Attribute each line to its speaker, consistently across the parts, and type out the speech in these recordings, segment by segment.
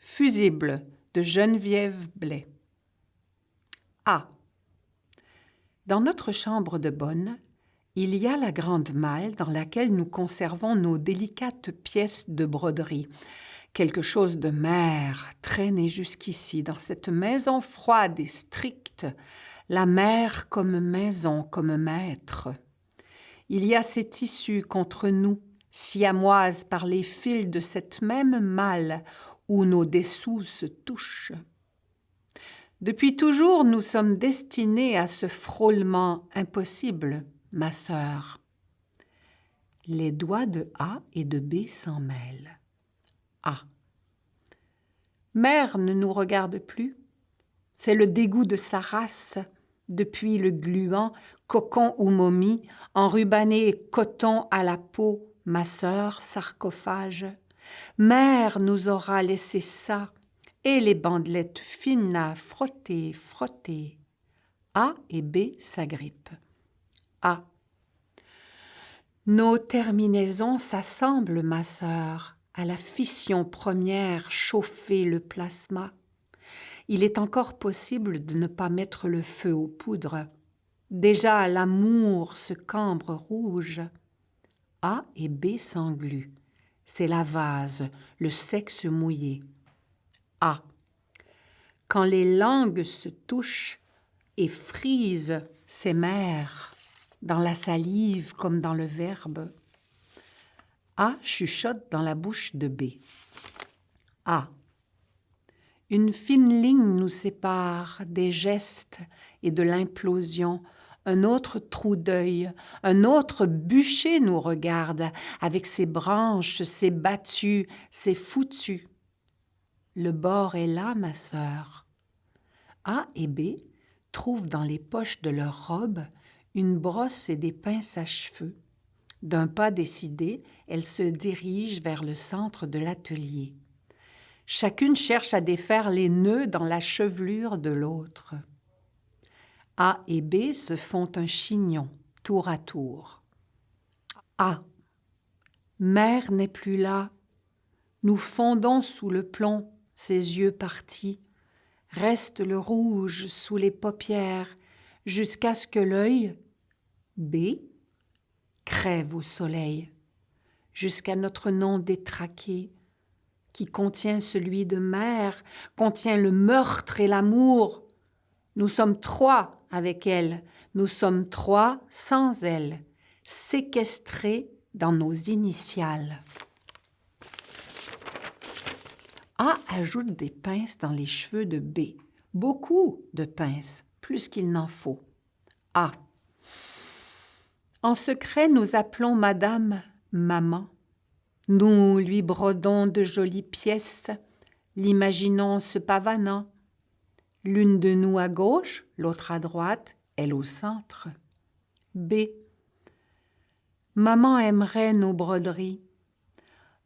Speaker 1: Fusible de Geneviève Blais. A. Dans notre chambre de bonne, il y a la grande malle dans laquelle nous conservons nos délicates pièces de broderie. Quelque chose de mère traîné jusqu'ici, dans cette maison froide et stricte, la mère comme maison, comme maître. Il y a ces tissus contre nous, siamoises par les fils de cette même malle où nos dessous se touchent. Depuis toujours, nous sommes destinés à ce frôlement impossible, ma sœur. Les doigts de A et de B s'en mêlent. A. Mère ne nous regarde plus. C'est le dégoût de sa race, depuis le gluant, cocon ou momie, enrubanné coton à la peau, ma sœur, sarcophage. Mère nous aura laissé ça, et les bandelettes fines à frotter, frotter. A et B s'agrippent. A. Nos terminaisons s'assemblent, ma sœur, à la fission première chauffer le plasma. Il est encore possible de ne pas mettre le feu aux poudres. Déjà l'amour se cambre rouge. A et B s'engluent. C'est la vase, le sexe mouillé. A. Quand les langues se touchent et frisent ces mères, dans la salive comme dans le verbe. A chuchote dans la bouche de B. A. Une fine ligne nous sépare des gestes et de l'implosion. Un autre trou d'œil, un autre bûcher nous regarde avec ses branches, ses battus, ses foutus. Le bord est là, ma sœur. A et B trouvent dans les poches de leur robe une brosse et des pinces à cheveux. D'un pas décidé, elles se dirigent vers le centre de l'atelier. Chacune cherche à défaire les nœuds dans la chevelure de l'autre. A et B se font un chignon, tour à tour. A. Mère n'est plus là. Nous fondons sous le plomb, ses yeux partis. Reste le rouge sous les paupières jusqu'à ce que l'œil, B, crève au soleil, jusqu'à notre nom détraqué, qui contient celui de mère, contient le meurtre et l'amour. Nous sommes trois avec elle, nous sommes trois sans elle, séquestrés dans nos initiales. A ajoute des pinces dans les cheveux de B. Beaucoup de pinces, plus qu'il n'en faut. A. En secret, nous appelons Madame Maman. Nous lui brodons de jolies pièces, l'imaginons se pavanant. L'une de nous à gauche, l'autre à droite, elle au centre. B. Maman aimerait nos broderies.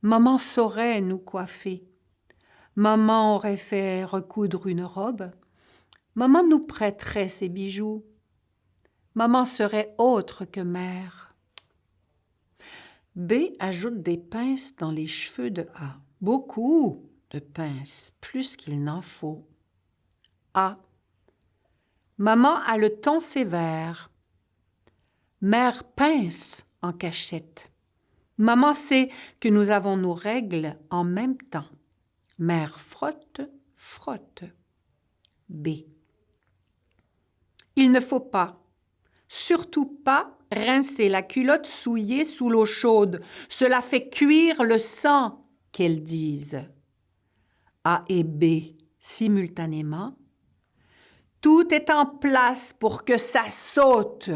Speaker 1: Maman saurait nous coiffer. Maman aurait fait recoudre une robe. Maman nous prêterait ses bijoux. Maman serait autre que mère. B ajoute des pinces dans les cheveux de A. Beaucoup de pinces, plus qu'il n'en faut. A. Maman a le ton sévère. Mère pince en cachette. Maman sait que nous avons nos règles en même temps. Mère frotte, frotte. B. Il ne faut pas, surtout pas, rincer la culotte souillée sous l'eau chaude. Cela fait cuire le sang, qu'elles disent. A et B, simultanément. Tout est en place pour que ça saute.